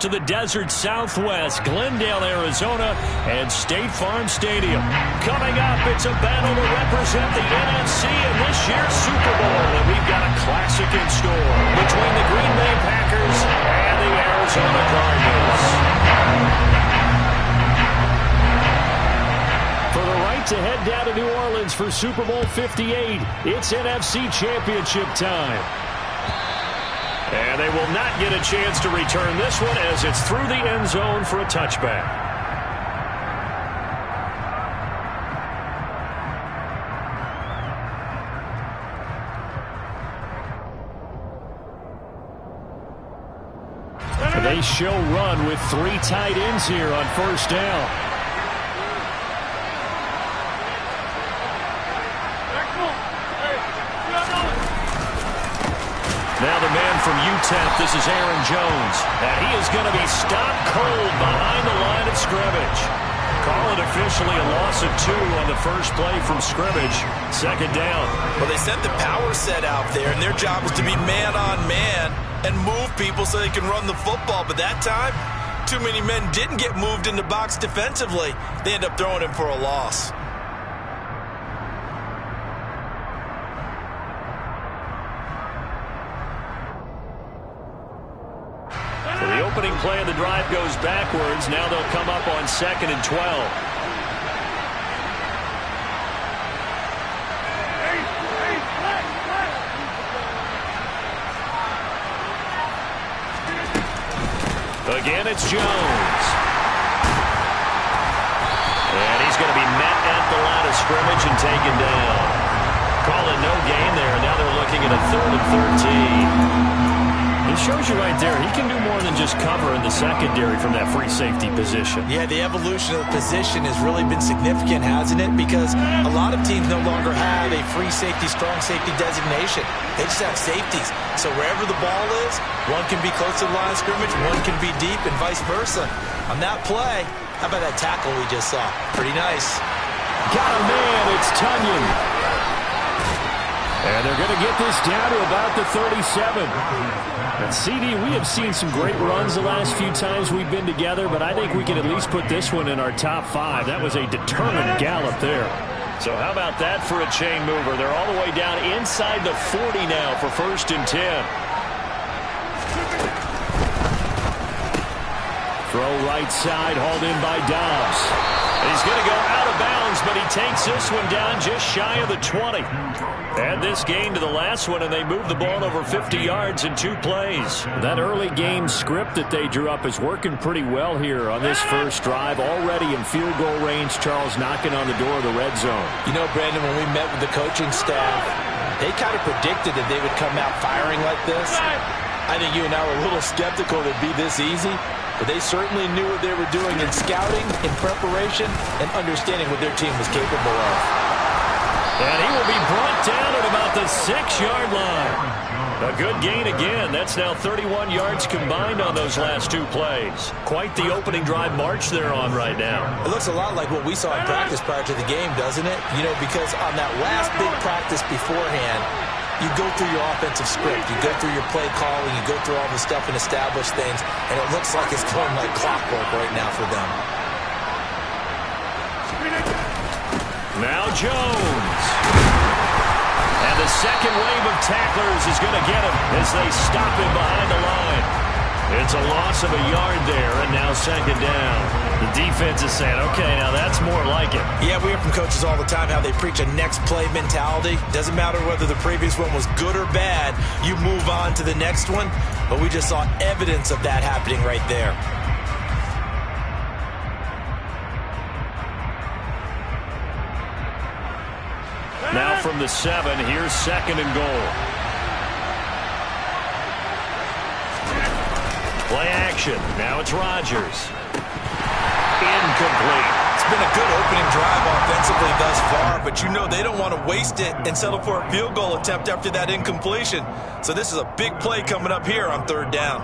To the desert Southwest, Glendale, Arizona, and State Farm Stadium. Coming up, it's a battle to represent the NFC in this year's Super Bowl, and we've got a classic in store between the Green Bay Packers and the Arizona Cardinals. For the right to head down to New Orleans for Super Bowl 58, it's NFC Championship time. And they will not get a chance to return this one as it's through the end zone for a touchback. They show run with 3 tight ends here on first down. Now the man from UTEP, this is Aaron Jones. And he is going to be stopped cold behind the line of scrimmage. Call it officially a loss of 2 on the first play from scrimmage. Second down. Well, they sent the power set out there, and their job is to be man-on-man and move people so they can run the football. But that time, too many men didn't get moved in the box defensively. They end up throwing him for a loss. The opening play of the drive goes backwards. Now they'll come up on 2nd and 12. Again, it's Jones. And he's going to be met at the line of scrimmage and taken down. Calling no gain there. Now they're looking at a 3rd and 13. He shows you right there, he can do more than just cover in the secondary from that free safety position. Yeah, the evolution of the position has really been significant, hasn't it? Because a lot of teams no longer have a free safety, strong safety designation. They just have safeties. So wherever the ball is, one can be close to the line of scrimmage, one can be deep, and vice versa. On that play, how about that tackle we just saw? Pretty nice. Got a man, it's Tunyon. And they're going to get this down to about the 37. And CD, we have seen some great runs the last few times we've been together, but I think we can at least put this one in our top 5. That was a determined gallop there. So how about that for a chain mover? They're all the way down inside the 40 now for 1st and 10. Throw right side, hauled in by Dobbs. He's going to go out of bounds, but he takes this one down just shy of the 20. Add this gain to the last one, and they move the ball over 50 yards in 2 plays. That early game script that they drew up is working pretty well here on this first drive. Already in field goal range, Charles knocking on the door of the red zone. You know, Brandon, when we met with the coaching staff, they kind of predicted that they would come out firing like this. I think you and I were a little skeptical that it'd be this easy. But they certainly knew what they were doing in scouting, in preparation, and understanding what their team was capable of. And he will be brought down at about the 6-yard line. A good gain again. That's now 31 yards combined on those last 2 plays. Quite the opening drive march they're on right now. It looks a lot like what we saw in practice prior to the game, doesn't it? You know, because on that last big practice beforehand, you go through your offensive script, you go through your play calling, you go through all the stuff and establish things, and it looks like it's going like clockwork right now for them. Now Jones. And the second wave of tacklers is going to get him as they stop him behind the line. It's a loss of a yard there, and now 2nd down. The defense is saying, okay, now that's more like it. Yeah, we hear from coaches all the time how they preach a next play mentality. Doesn't matter whether the previous one was good or bad, you move on to the next one. But we just saw evidence of that happening right there. Now from the 7, here's 2nd and goal. Play action. Now it's Rodgers. Incomplete. It's been a good opening drive offensively thus far, but you know they don't want to waste it and settle for a field goal attempt after that incompletion. So this is a big play coming up here on 3rd down.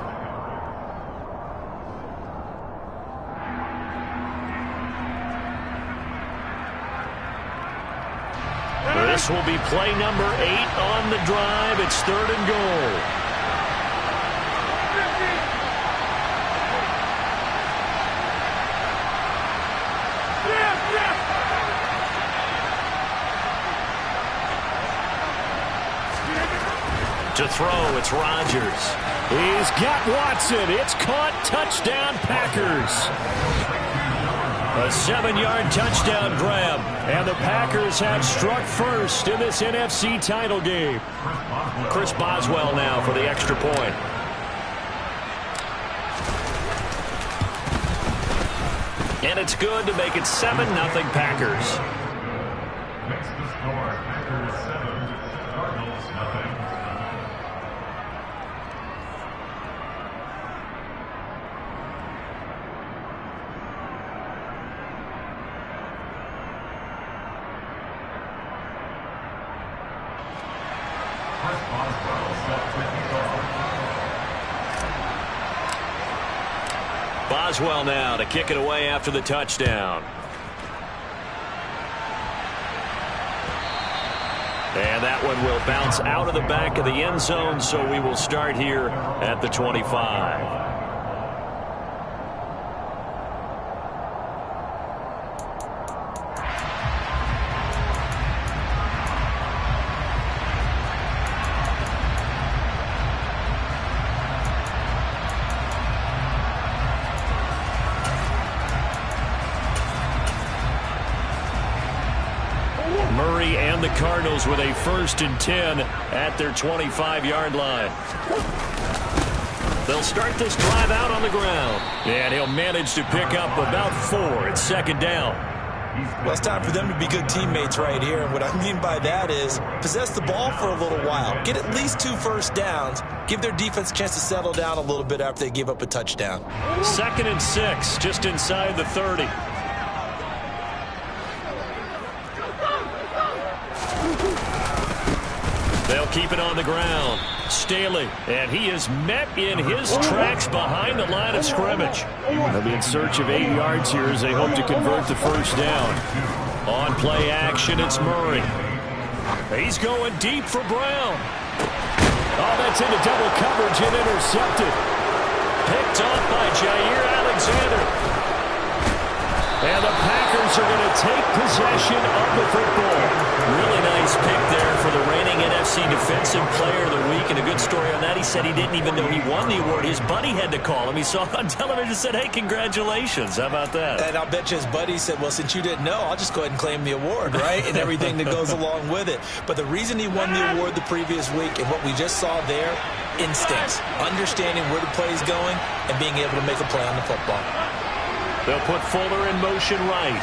This will be play number 8 on the drive. It's 3rd and goal. throw. It's Rodgers. He's got Watson. It's caught. Touchdown, Packers. A 7-yard touchdown grab. And the Packers have struck first in this NFC title game. Chris Boswell now for the extra point. And it's good to make it 7-0 Packers. Next to score, Packers 7, Cardinals nothing. Chris Boswell set to kick off. Boswell now to kick it away after the touchdown. And that one will bounce out of the back of the end zone, so we will start here at the 25. Murray and the Cardinals with a 1st and 10 at their 25-yard line. They'll start this drive out on the ground. And he'll manage to pick up about 4. It's 2nd down. Well, it's time for them to be good teammates right here. And what I mean by that is possess the ball for a little while. Get at least 2 first downs. Give their defense a chance to settle down a little bit after they give up a touchdown. 2nd and 6, just inside the 30. They'll keep it on the ground. Staley, and he is met in his tracks behind the line of scrimmage. They'll be in search of 8 yards here as they hope to convert the 1st down. On play action, it's Murray. He's going deep for Brown. Oh, that's into double coverage and intercepted. Picked off by Jair Alexander. And the Packers are going to take possession of the football. Really nice pick there for the reigning NFC Defensive Player of the Week. And a good story on that. He said he didn't even know he won the award. His buddy had to call him. He saw it on television and said, hey, congratulations. How about that? And I'll bet you his buddy said, well, since you didn't know, I'll just go ahead and claim the award, right? And everything that goes along with it. But the reason he won the award the previous week and what we just saw there, instincts, understanding where the play is going and being able to make a play on the football. They'll put Fuller in motion right.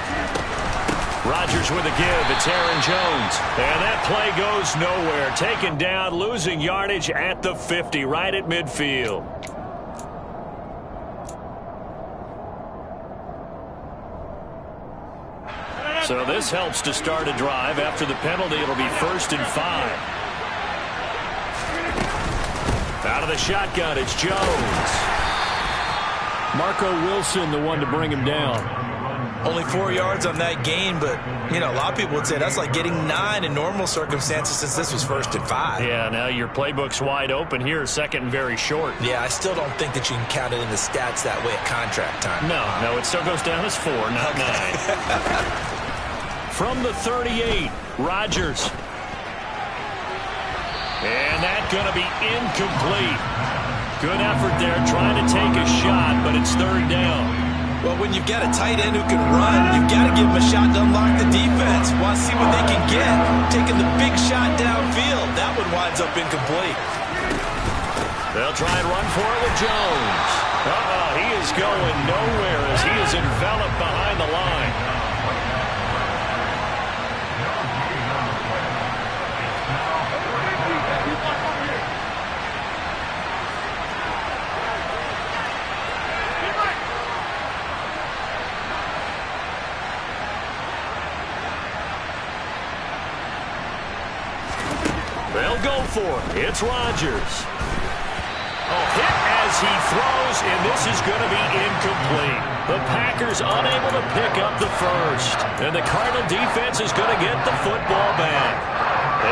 Rodgers with a give. It's Aaron Jones. And that play goes nowhere. Taken down, losing yardage at the 50, right at midfield. So this helps to start a drive. After the penalty, it'll be 1st and 5. Out of the shotgun, it's Jones. Marco Wilson, the one to bring him down. Only 4 yards on that gain, but, you know, a lot of people would say that's like getting 9 in normal circumstances since this was 1st and 5. Yeah, now your playbook's wide open here, 2nd and very short. Yeah, I still don't think that you can count it in the stats that way at contract time. No, it still goes down as 4, not 9. From the 38, Rodgers. And that's going to be incomplete. Good effort there trying to take a shot, but it's 3rd down. Well, when you've got a tight end who can run, you've got to give him a shot to unlock the defense. Want to see what they can get. Taking the big shot downfield. That one winds up incomplete. They'll try and run for it with Jones. He is going nowhere as he is enveloped behind the line. They'll go for it. It's Rodgers. Hit as he throws, and this is going to be incomplete. The Packers unable to pick up the 1st. And the Cardinal defense is going to get the football back.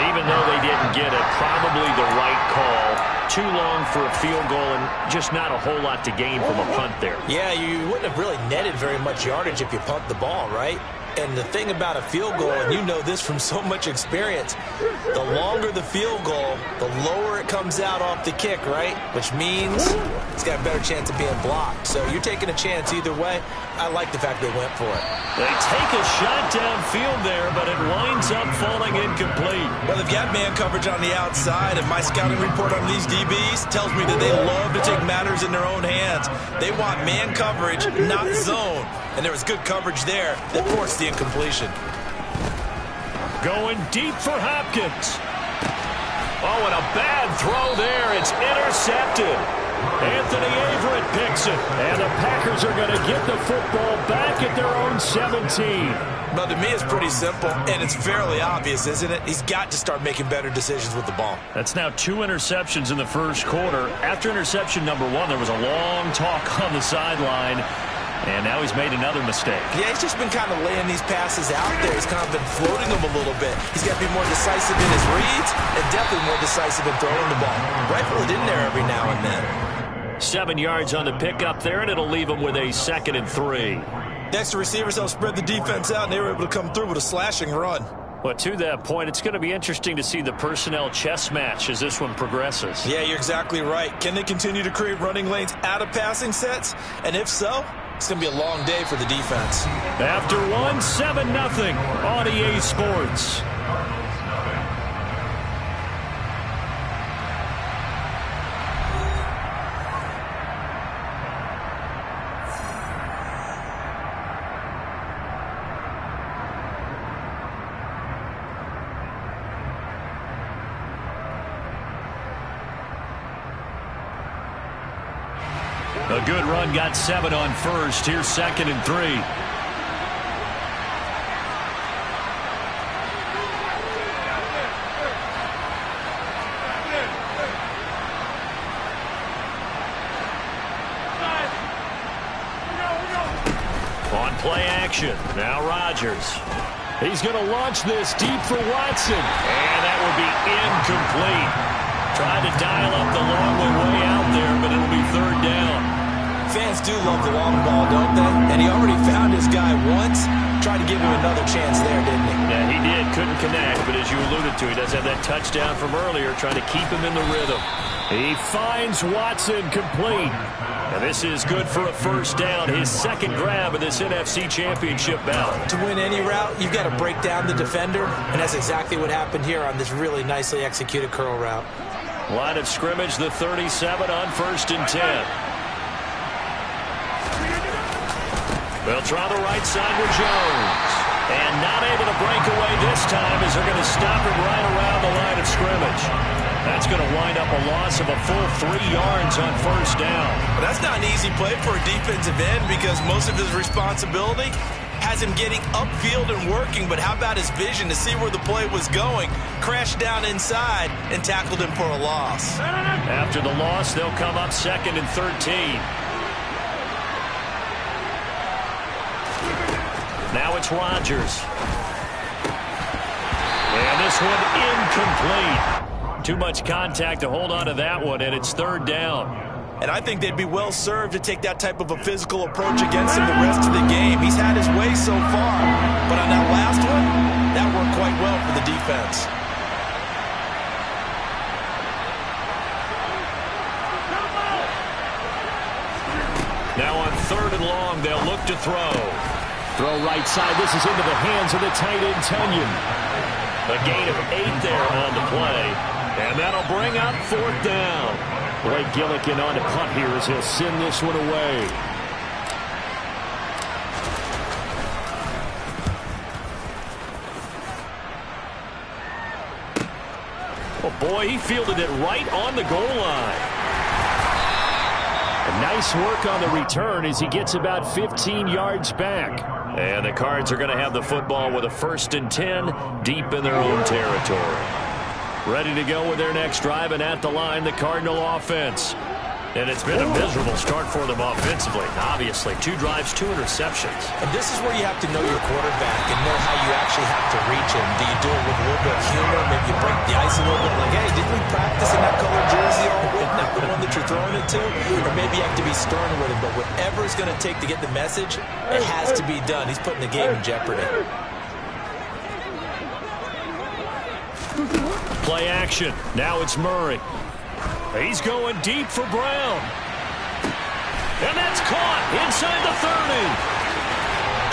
Even though they didn't get it, probably the right call. Too long for a field goal and just not a whole lot to gain from a punt there. Yeah, you wouldn't have really netted very much yardage if you pumped the ball, right? And the thing about a field goal, and you know this from so much experience, the longer the field goal, the lower it comes out off the kick, right? Which means it's got a better chance of being blocked. So you're taking a chance either way. I like the fact they went for it. They take a shot downfield there, but it winds up falling incomplete. Well, if you have man coverage on the outside, and my scouting report on these DBs tells me that they love to take matters in their own hands. They want man coverage, not zone. And there was good coverage there that forced the incompletion. Going deep for Hopkins. Oh, and a bad throw there. It's intercepted. Anthony Averett picks it. And the Packers are going to get the football back at their own 17. Well, to me, it's pretty simple, and it's fairly obvious, isn't it? He's got to start making better decisions with the ball. That's now 2 interceptions in the first quarter. After interception number 1, there was a long talk on the sideline. And now he's made another mistake. Yeah, he's just been kind of laying these passes out there. He's kind of been floating them a little bit. He's got to be more decisive in his reads and definitely more decisive in throwing the ball. Rifle it in there every now and then. 7 yards on the pickup there, and it'll leave him with a 2nd and 3. Next to receivers, they'll spread the defense out, and they were able to come through with a slashing run. Well, to that point, it's going to be interesting to see the personnel chess match as this one progresses. Yeah, you're exactly right. Can they continue to create running lanes out of passing sets? And if so, it's going to be a long day for the defense. After 1, 7-0 on EA Sports. A good run, got 7 on first. Here's 2nd and 3. On play action, now Rodgers. He's going to launch this deep for Watson. And that will be incomplete. Tried to dial up the long way out there, but it'll be 3rd down. Fans do love the long ball, don't they? And he already found his guy once. Tried to give him another chance there, didn't he? Yeah, he did. Couldn't connect, but as you alluded to, he does have that touchdown from earlier, trying to keep him in the rhythm. He finds Watson complete. And this is good for a 1st down, his 2nd grab of this NFC Championship bout. To win any route, you've got to break down the defender, and that's exactly what happened here on this really nicely executed curl route. Line of scrimmage, the 37 on 1st and 10. They'll try the right side with Jones. And not able to break away this time as they're going to stop him right around the line of scrimmage. That's going to wind up a loss of a full 3 yards on 1st down. Well, that's not an easy play for a defensive end because most of his responsibility has him getting upfield and working, but how about his vision to see where the play was going? Crashed down inside and tackled him for a loss. After the loss, they'll come up 2nd and 13. Now it's Rodgers. And this one incomplete. Too much contact to hold on to that one, and it's 3rd down. And I think they'd be well served to take that type of a physical approach against him the rest of the game. He's had his way so far, but on that last one, that worked quite well for the defense. Now on 3rd and long, they'll look to throw. Throw right side. This is into the hands of the tight end, Tunyon. A gain of 8 there on the play. And that'll bring up 4th down. Blake Gillikin on to punt here as he'll send this one away. Oh boy, he fielded it right on the goal line. And nice work on the return as he gets about 15 yards back. And the Cards are going to have the football with a 1st and 10 deep in their own territory. Ready to go with their next drive, and at the line, the Cardinal offense. And it's been a miserable start for them offensively. Obviously, 2 drives, 2 interceptions. And this is where you have to know your quarterback and know how you actually have to reach him. Do you do it with a little bit of humor? Maybe you break the ice a little bit. Like, hey, didn't we practice in that colored jersey all week? Not the one that you're throwing it to? Or maybe you have to be stern with him. But whatever it's going to take to get the message, it has to be done. He's putting the game in jeopardy. Play action. Now it's Murray. He's going deep for Brown. And that's caught inside the 30.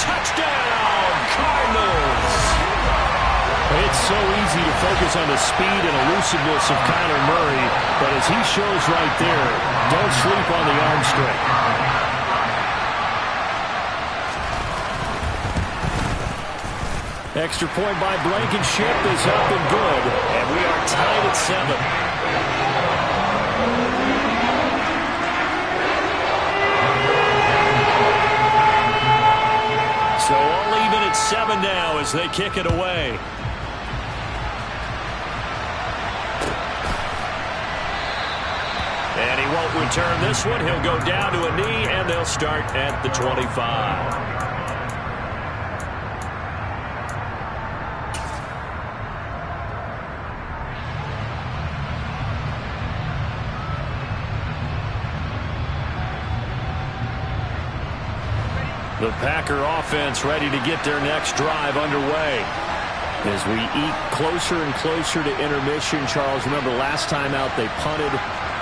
Touchdown, Cardinals. It's so easy to focus on the speed and elusiveness of Kyler Murray, but as he shows right there, don't sleep on the arm strength. Extra point by Blankenship is up and good, and we are tied at 7. So all even at 7 now as they kick it away. And he won't return this one. He'll go down to a knee, and they'll start at the 25. The Packer offense ready to get their next drive underway. As we eat closer and closer to intermission, Charles, remember last time out they punted.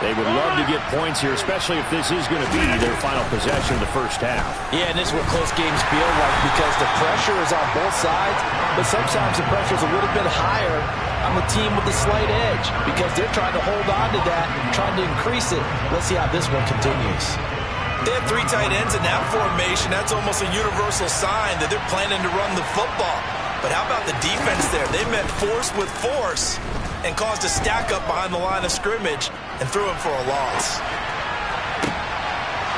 They would love to get points here, especially if this is going to be their final possession of the first half. Yeah, and this is what close games feel like because the pressure is on both sides, but sometimes the pressure is a little bit higher on the team with the slight edge because they're trying to hold on to that, trying to increase it. Let's see how this one continues. They have 3 tight ends in that formation. That's almost a universal sign that they're planning to run the football. But how about the defense there? They met force with force and caused a stack up behind the line of scrimmage and threw him for a loss.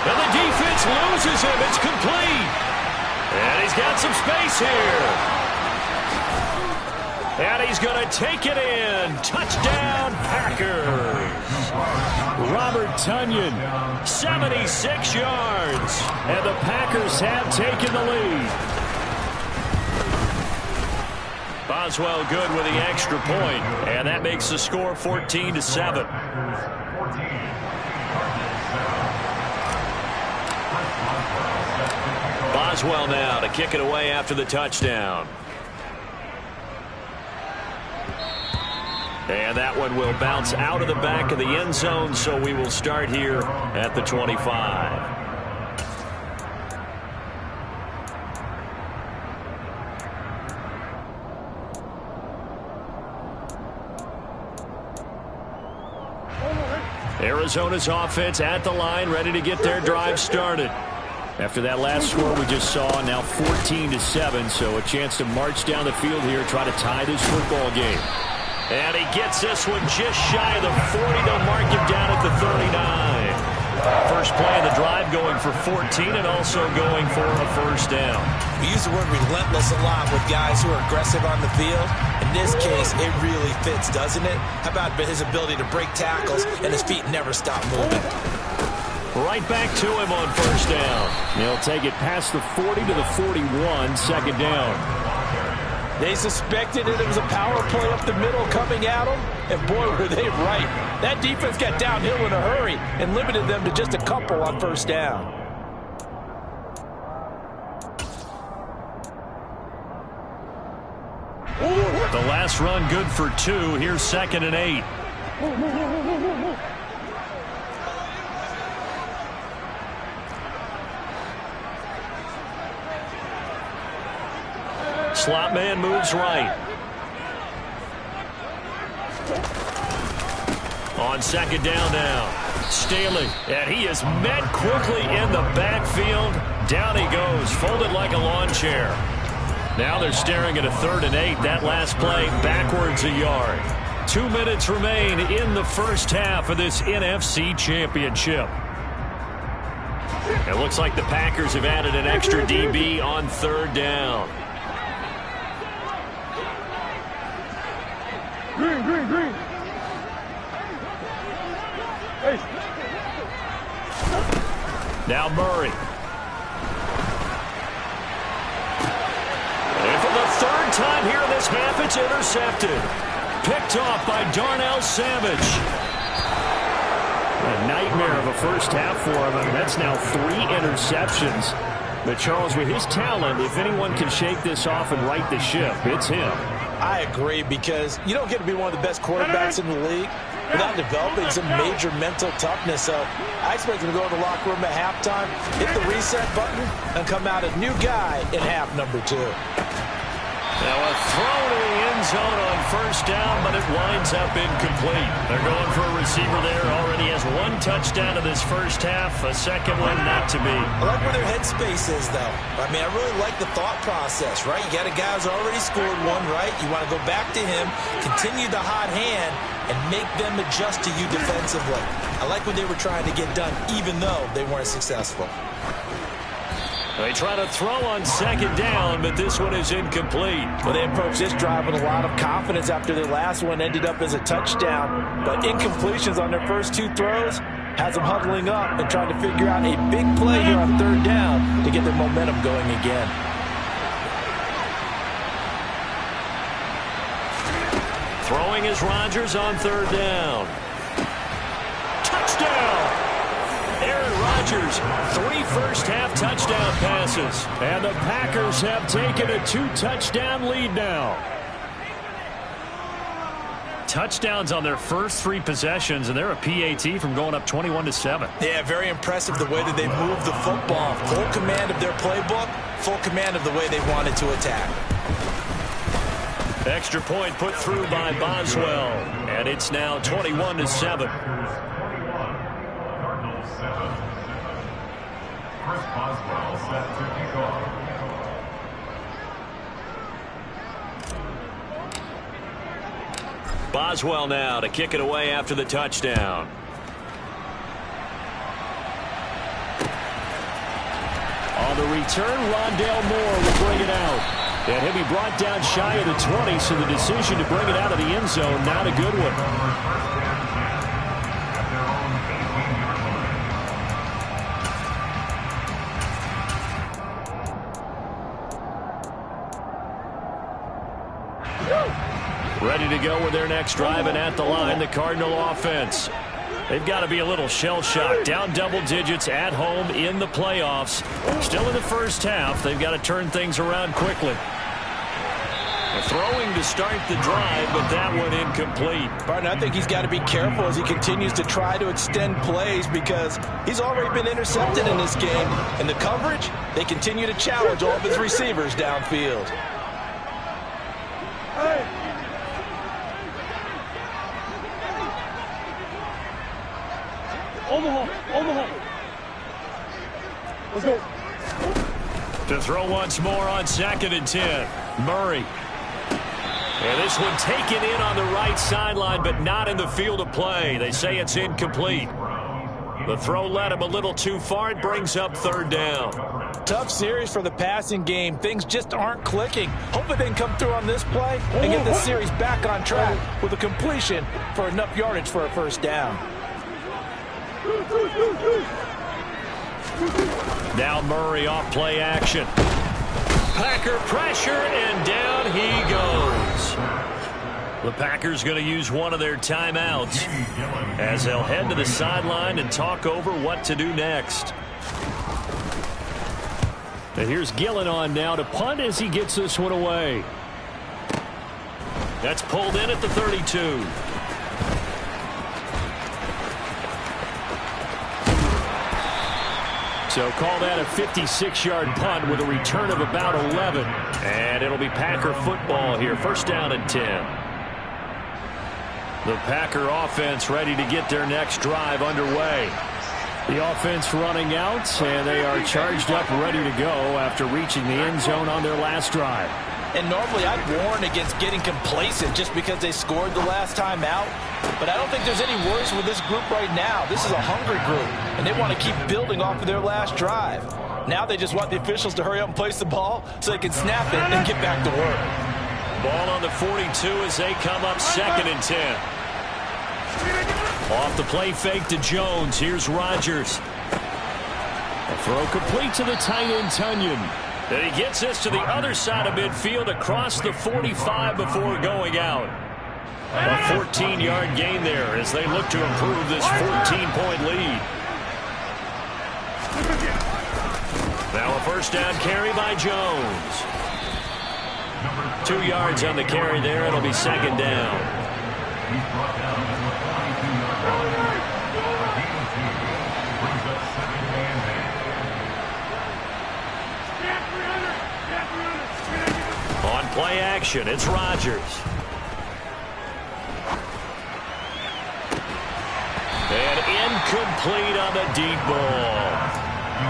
And the defense loses him. It's complete. And he's got some space here. And he's going to take it in. Touchdown, Packers. Robert Tonyan, 76 yards. And the Packers have taken the lead. Boswell good with the extra point. And that makes the score 14-7. Boswell now to kick it away after the touchdown. And that one will bounce out of the back of the end zone, so we will start here at the 25. Arizona's offense at the line, ready to get their drive started. After that last score we just saw, now 14-7, so a chance to march down the field here, try to tie this football game. And he gets this one just shy of the 40. They'll mark him down at the 39. First play of the drive going for 14 and also going for a first down. We use the word relentless a lot with guys who are aggressive on the field. In this case, it really fits, doesn't it? How about his ability to break tackles and his feet never stop moving? Right back to him on first down. He'll take it past the 40 to the 41, second down. They suspected it was a power play up the middle coming at them, and boy, were they right. That defense got downhill in a hurry and limited them to just a couple on first down. The last run good for 2. Here's 2nd and 8. Slot man moves right. On second down now. Staley, and he is met quickly in the backfield. Down he goes, folded like a lawn chair. Now they're staring at a 3rd and 8. That last play backwards a yard. 2 minutes remain in the first half of this NFC Championship. It looks like the Packers have added an extra DB on 3rd down. Green. Hey. Now Murray. And for the third time here in this half, it's intercepted. Picked off by Darnell Savage. A nightmare of a first half for him. I mean, that's now 3 interceptions. But, Charles, with his talent, if anyone can shake this off and right the ship, it's him. I agree, because you don't get to be one of the best quarterbacks in the league without developing some major mental toughness. So I expect him to go in the locker room at halftime, hit the reset button, and come out a new guy in half number 2. Now a throw to the end zone on first down, but it winds up incomplete. They're going for a receiver there. Already has 1 touchdown in this first half. A second one not to be. I like where their headspace is, though. I mean, I really like the thought process, right? You got a guy who's already scored 1, right? You want to go back to him, continue the hot hand, and make them adjust to you defensively. I like what they were trying to get done, even though they weren't successful. They try to throw on second down, but this one is incomplete. Well, they approached this drive with a lot of confidence after their last one ended up as a touchdown. But incompletions on their first 2 throws has them huddling up and trying to figure out a big play here on third down to get their momentum going again. Throwing is Rodgers on third down. Touchdown! Aaron Rodgers, 3 first-half touchdown passes. And the Packers have taken a 2-touchdown lead now. Touchdowns on their first 3 possessions, and they're a PAT from going up 21-7. Yeah, very impressive the way that they moved the football. Full command of their playbook, full command of the way they wanted to attack. Extra point put through by Boswell, and it's now 21-7. Chris Boswell set to kick off. Boswell now to kick it away after the touchdown. On the return, Rondale Moore will bring it out. And he'll be brought down shy of the 20, so the decision to bring it out of the end zone, not a good one. Ready to go with their next drive, and at the line, the Cardinal offense. They've got to be a little shell-shocked. Down double digits at home in the playoffs. Still in the first half. They've got to turn things around quickly. Throwing to start the drive, but that one incomplete. Partner, I think he's got to be careful as he continues to try to extend plays, because he's already been intercepted in this game. And the coverage, they continue to challenge all of his receivers downfield. Omaha. Let's go. To throw once more on 2nd and 10. Murray. And this one taken in on the right sideline, but not in the field of play. They say it's incomplete. The throw led him a little too far. It brings up third down. Tough series for the passing game. Things just aren't clicking. Hopefully they can come through on this play and get this series back on track with a completion for enough yardage for a first down. Now Murray off play action. Packer pressure, and down he goes. The Packers going to use one of their timeouts as they'll head to the sideline and talk over what to do next. And here's Gillen on now to punt as he gets this one away. That's pulled in at the 32. So call that a 56-yard punt with a return of about 11. And it'll be Packer football here. First down and 10. The Packer offense ready to get their next drive underway. The offense running out, and they are charged up, ready to go after reaching the end zone on their last drive. And normally I'd warn against getting complacent just because they scored the last time out. But I don't think there's any worries with this group right now. This is a hungry group, and they want to keep building off of their last drive. Now they just want the officials to hurry up and place the ball so they can snap it and get back to work. Ball on the 42 as they come up 2nd and 10. Off the play fake to Jones. Here's Rodgers. Throw complete to the tight end, Tunyon. And he gets this to the other side of midfield across the 45 before going out. A 14-yard gain there as they look to improve this 14-point lead. Now a first down carry by Jones. 2 yards on the carry there. It'll be second down. He's brought down at the 22-yard line. Brings up second and 8. On play action, it's Rodgers. And incomplete on the deep ball.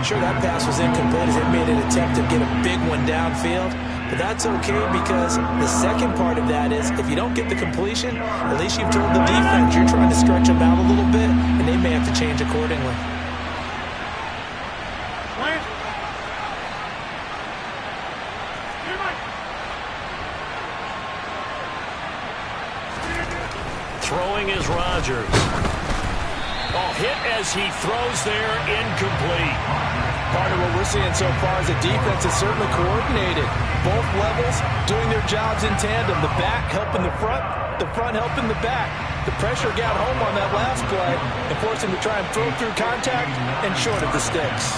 Sure, that pass was incomplete as it made an attempt to get a big one downfield. But that's okay because the second part of that is if you don't get the completion, at least you've told the defense you're trying to stretch them out a little bit, and they may have to change accordingly. Throwing is Rodgers. Oh, hit as he throws there, incomplete. Part of what we're seeing so far is the defense is certainly coordinated. Both levels doing their jobs in tandem. The back helping the front helping the back. The pressure got home on that last play and forced him to try and throw through contact and short of the sticks.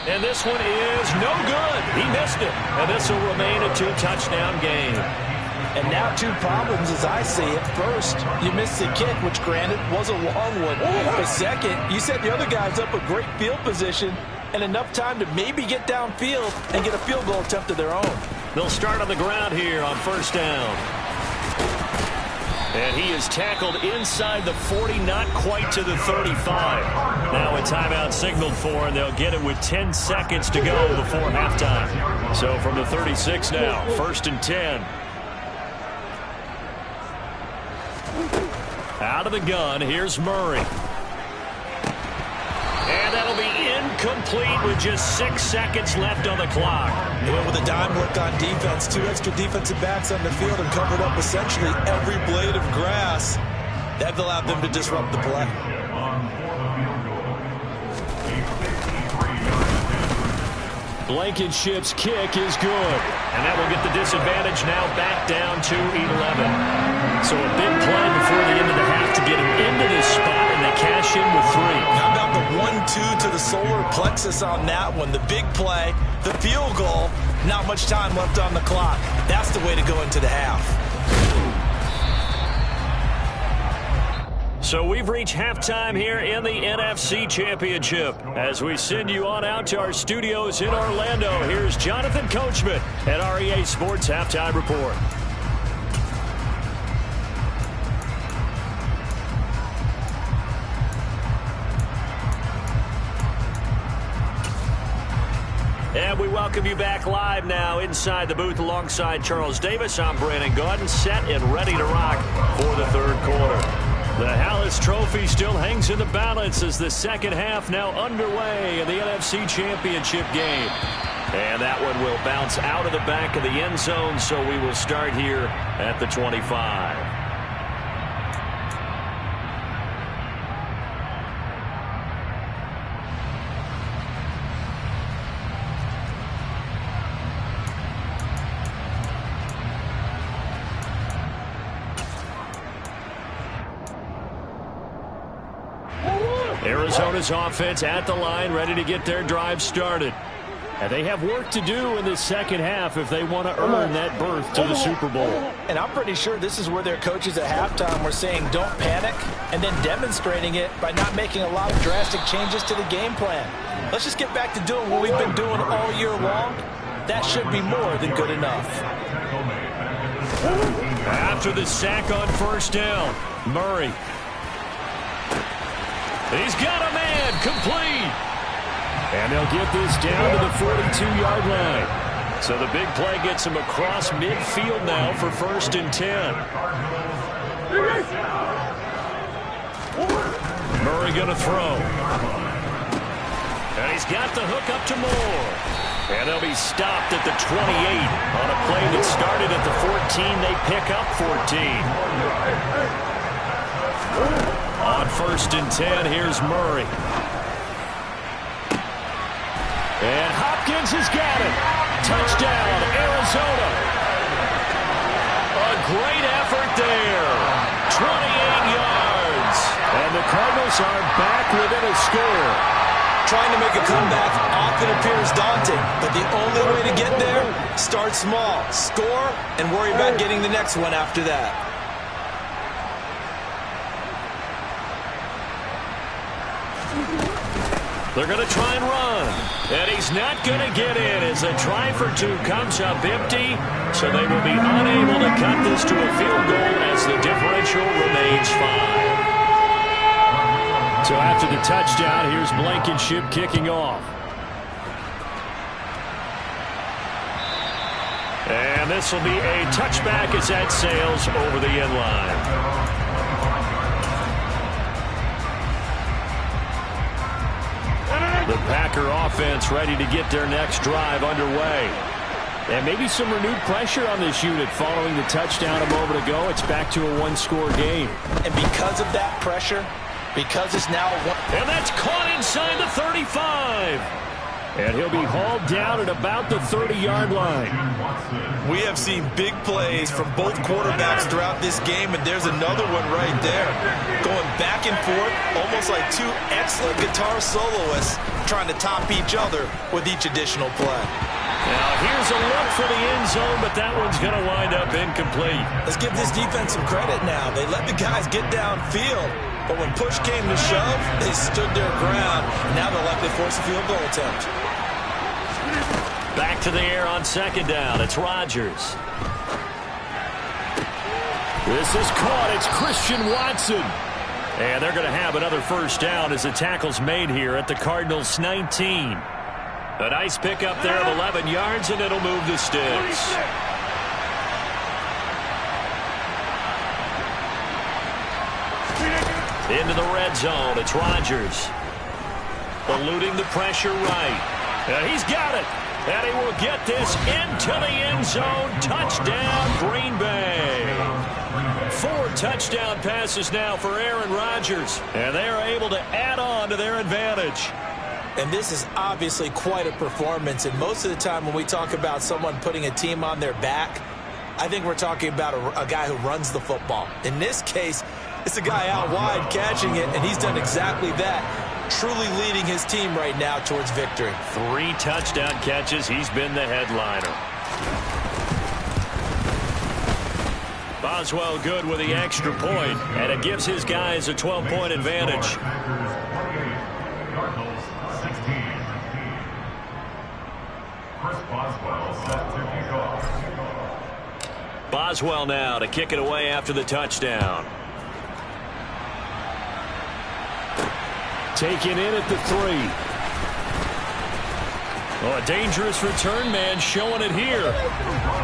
And this one is no good. He missed it. And this will remain a 2-touchdown game. And now 2 problems as I see it. First, you missed the kick, which granted was a long one. But second, you set the other guys up a great field position and enough time to maybe get downfield and get a field goal attempt of their own. They'll start on the ground here on first down. And he is tackled inside the 40, not quite to the 35. Now a timeout signaled for, and they'll get it with 10 seconds to go before halftime. So from the 36 now, first and 10. Out of the gun, here's Murray. And that'll be incomplete with just 6 seconds left on the clock. They went with a dime look on defense. 2 extra defensive backs on the field and covered up essentially every blade of grass. That allowed them to disrupt the play. Blankenship's kick is good. And that will get the disadvantage now back down to 11. So a big play before the end of the half to get him into this spot, and they cash in with 3. How about the 1-2 to the solar plexus on that one? The big play, the field goal, not much time left on the clock. That's the way to go into the half. So we've reached halftime here in the NFC Championship. As we send you on out to our studios in Orlando, here's Jonathan Coachman at REA Sports Halftime Report. And we welcome you back live now inside the booth alongside Charles Davis. I'm Brandon Gaudin, set and ready to rock for the third quarter. The Hallis Trophy still hangs in the balance as the second half now underway in the NFC Championship game. And that one will bounce out of the back of the end zone, so we will start here at the 25. Arizona's offense at the line, ready to get their drive started. And they have work to do in the second half if they want to earn that berth to the Super Bowl. And I'm pretty sure this is where their coaches at halftime were saying don't panic, and then demonstrating it by not making a lot of drastic changes to the game plan. Let's just get back to doing what we've been doing all year long. That should be more than good enough. After the sack on first down, Murray. He's got a man, complete. And they'll get this down to the 42-yard line. So the big play gets him across midfield now for first and 10. Murray going to throw. And he's got the hook up to Moore. And they'll be stopped at the 28 on a play that started at the 14. They pick up 14. On 1st and 10, here's Murray. And Hopkins has got it. Touchdown, Arizona. A great effort there. 28 yards. And the Cardinals are back within a score. Trying to make a comeback often appears daunting, but the only way to get there, start small, score, and worry about getting the next one after that. They're going to try and run. And he's not going to get in as a try for 2 comes up empty. So they will be unable to cut this to a field goal as the differential remains 5. So after the touchdown, here's Blankenship kicking off. And this will be a touchback as that sails over the end line. The Packer offense ready to get their next drive underway. And maybe some renewed pressure on this unit following the touchdown a moment ago. It's back to a 1-score game. And because of that pressure, because it's now and that's caught inside the 35. And he'll be hauled down at about the 30-yard line. We have seen big plays from both quarterbacks throughout this game, and there's another one right there. Going back and forth, almost like 2 excellent guitar soloists trying to top each other with each additional play. Now here's a look for the end zone, but that one's going to wind up incomplete. Let's give this defense some credit now. They let the guys get downfield, but when push came to shove, they stood their ground. Now they'll likely force a field goal attempt. Back to the air on 2nd down. It's Rodgers. This is caught. It's Christian Watson. And they're going to have another 1st down as the tackle's made here at the Cardinals' 19. A nice pickup there of 11 yards, and it'll move the sticks. Into the red zone. It's Rodgers. Eluding the pressure right. And he's got it. And he will get this into the end zone. Touchdown, Green Bay. 4 touchdown passes now for Aaron Rodgers. And they are able to add on to their advantage. And this is obviously quite a performance. And most of the time when we talk about someone putting a team on their back, I think we're talking about a guy who runs the football. In this case, it's a guy out wide catching it, and he's done exactly that, truly leading his team right now towards victory. 3 touchdown catches. He's been the headliner. Boswell good with the extra point, and it gives his guys a 12-point advantage. Boswell now to kick it away after the touchdown. Taken in at the 3. Oh, a dangerous return man showing it here.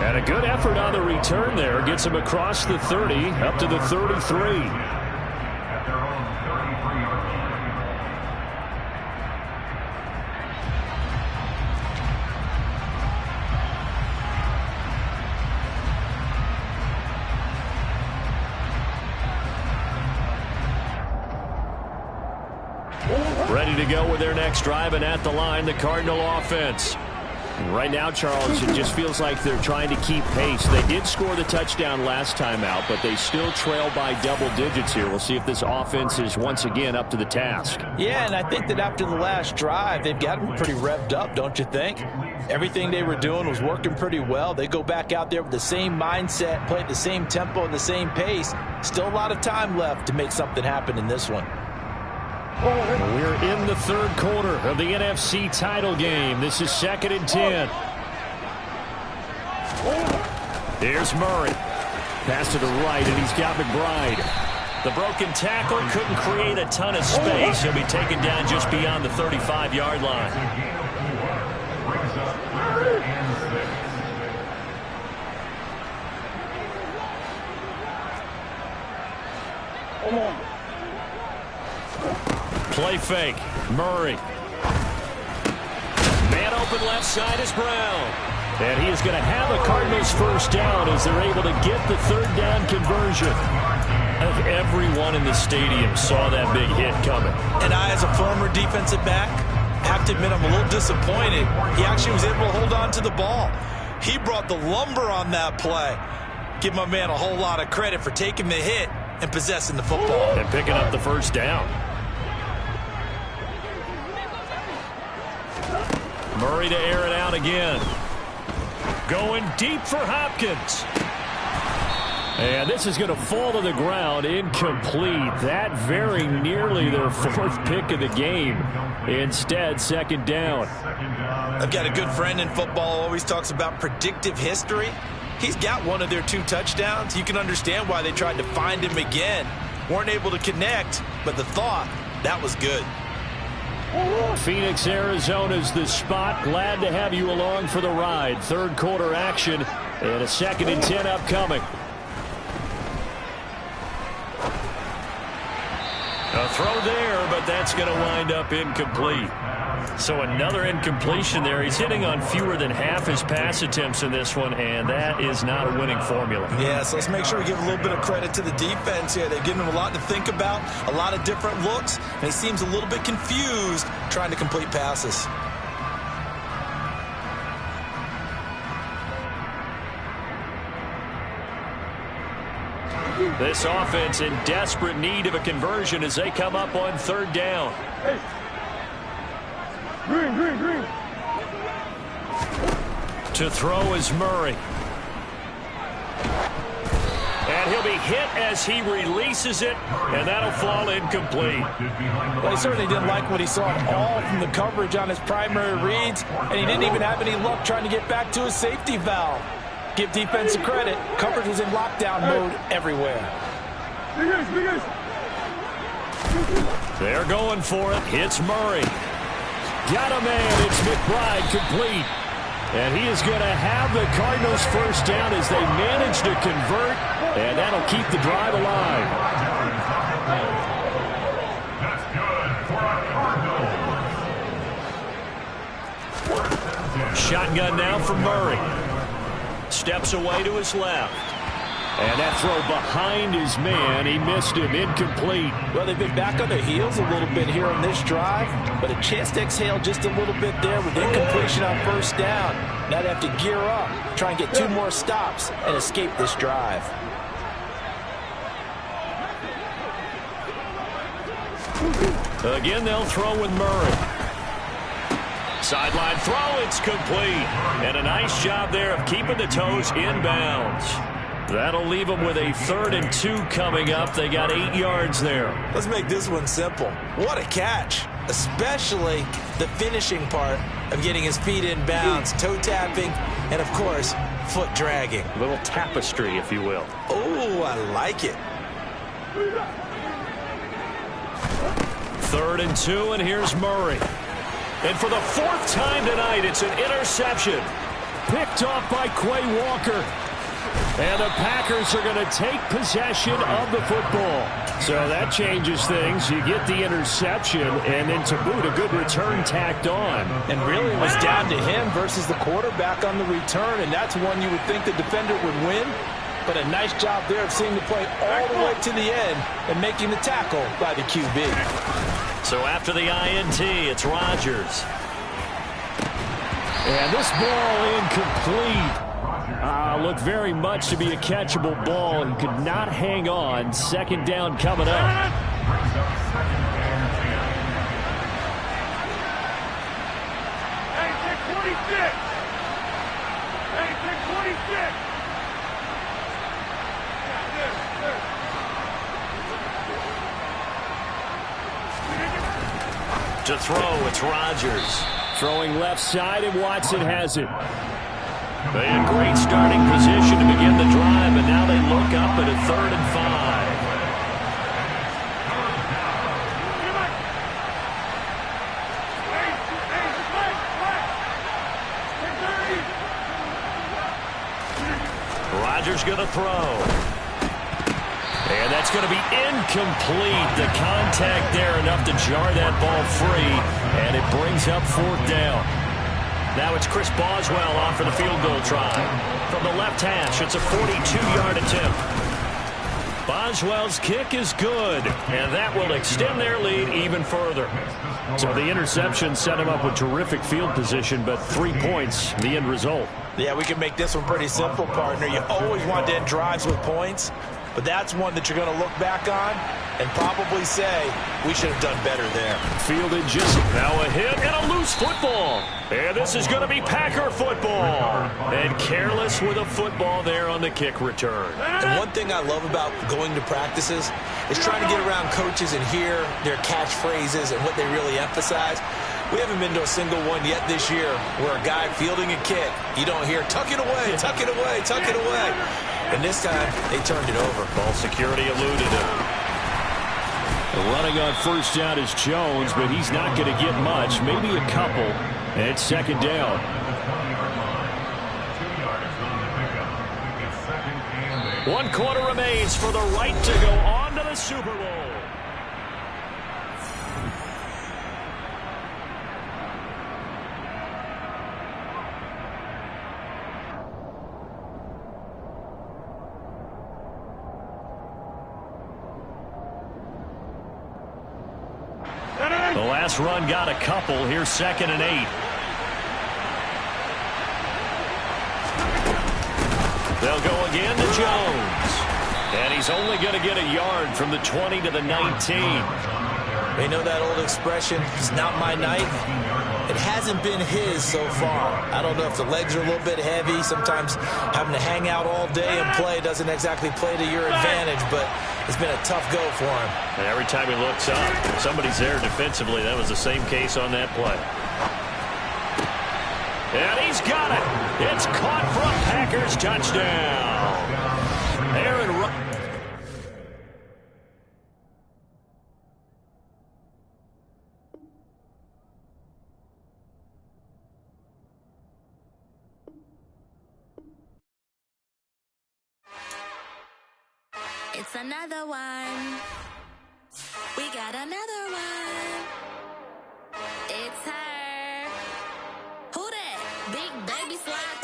And a good effort on the return there. Gets him across the 30 up to the 33. Ready to go with their next drive, and at the line, the Cardinal offense. Right now, Charles, it just feels like they're trying to keep pace. They did score the touchdown last time out, but they still trail by double digits here. We'll see if this offense is once again up to the task. Yeah, and I think that after the last drive, they've got them pretty revved up, don't you think? Everything they were doing was working pretty well. They go back out there with the same mindset, play at the same tempo and the same pace. Still a lot of time left to make something happen in this one. We're in the 3rd quarter of the NFC title game. This is 2nd and 10. Here's Murray. Pass to the right, and he's got McBride. The broken tackle couldn't create a ton of space. He'll be taken down just beyond the 35-yard line. Play fake. Murray. Man open left side is Brown. And he is going to have a Cardinals 1st down as they're able to get the 3rd down conversion. I think everyone in the stadium saw that big hit coming. And I, as a former defensive back, have to admit I'm a little disappointed. He actually was able to hold on to the ball. He brought the lumber on that play. Give my man a whole lot of credit for taking the hit and possessing the football. And picking up the first down. Murray to air it out again. Going deep for Hopkins. And this is going to fall to the ground, incomplete. That very nearly their fourth pick of the game. Instead, second down. I've got a good friend in football who always talks about predictive history. He's got one of their 2 touchdowns. You can understand why they tried to find him again. Weren't able to connect, but the thought, that was good. Phoenix, Arizona's the spot. Glad to have you along for the ride. Third quarter action and a 2nd and 10 upcoming. A throw there, but that's going to wind up incomplete. So another incompletion there. He's hitting on fewer than half his pass attempts in this one, and that is not a winning formula. Yeah, so let's make sure we give a little bit of credit to the defense here. They've given him a lot to think about, a lot of different looks, and he seems a little bit confused trying to complete passes. This offense in desperate need of a conversion as they come up on third down. Hey. Green. To throw is Murray. And he'll be hit as he releases it, and that'll fall incomplete. Well, he certainly didn't like what he saw at all from the coverage on his primary reads, and he didn't even have any luck trying to get back to his safety valve. Give defense credit. Coverage was in lockdown mode everywhere. They're going for it. Hits Murray. Got a man. It's McBride complete. And he is going to have the Cardinals first down as they manage to convert. And that'll keep the drive alive. Shotgun now for Murray. Steps away to his left. And that throw behind his man. He missed him. Incomplete. Well, they've been back on their heels a little bit here on this drive, but a chance to exhale just a little bit there with incompletion on first down. Now they have to gear up, try and get 2 more stops, and escape this drive. Again, they'll throw with Murray. Sideline throw, it's complete. And a nice job there of keeping the toes inbounds. That'll leave them with a 3rd and 2 coming up. They got 8 yards there. Let's make this one simple. What a catch, especially the finishing part of getting his feet in bounds, toe tapping, and of course, foot dragging. A little tapestry, if you will. Oh, I like it. 3rd and 2, and here's Murray. And for the 4th time tonight, it's an interception. Picked off by Quay Walker. And the Packers are going to take possession of the football. So that changes things. You get the interception, and then to boot, a good return tacked on. And really it was down to him versus the quarterback on the return, and that's one you would think the defender would win. But a nice job there of seeing the play all the way to the end and making the tackle by the QB. So after the INT, it's Rodgers. And this ball incomplete. Looked very much to be a catchable ball and could not hang on. 2nd down coming up. To throw, it's Rodgers. Throwing left side, and Watson has it. They had great starting position to begin the drive, and now they look up at a 3rd and 5. Rodgers going to throw. And that's going to be incomplete. The contact there enough to jar that ball free, and it brings up 4th down. Now it's Chris Boswell off for the field goal try. From the left hash, it's a 42-yard attempt. Boswell's kick is good, and that will extend their lead even further. So the interception set him up with terrific field position, but 3 points, the end result. Yeah, we can make this one pretty simple, partner. You always want to end drives with points, but that's one that you're going to look back on and probably say, we should have done better there. Fielded just now a hit and a loose football. And this is going to be Packer football. And careless with a football there on the kick return. And one thing I love about going to practices is trying to get around coaches and hear their catchphrases and what they really emphasize. We haven't been to a single one yet this year where a guy fielding a kick, you don't hear, tuck it away, tuck it away, tuck it away. And this time, they turned it over. Ball security eluded him. Running on first down is Jones, but he's not going to get much, maybe a couple. And it's second down. 1 quarter remains for the right to go on to the Super Bowl. The last run got a couple. Here's 2nd and 8. They'll go again to Jones. And he's only going to get a yard from the 20 to the 19. They know that old expression, it's not my night. It hasn't been his so far. I don't know if the legs are a little bit heavy. Sometimes having to hang out all day and play doesn't exactly play to your advantage, but it's been a tough go for him. And every time he looks up, somebody's there defensively. That was the same case on that play. And he's got it. It's caught for a Packers touchdown. Aaron Rodgers. It's another one. We got another one. It's her. Who that? Big baby slide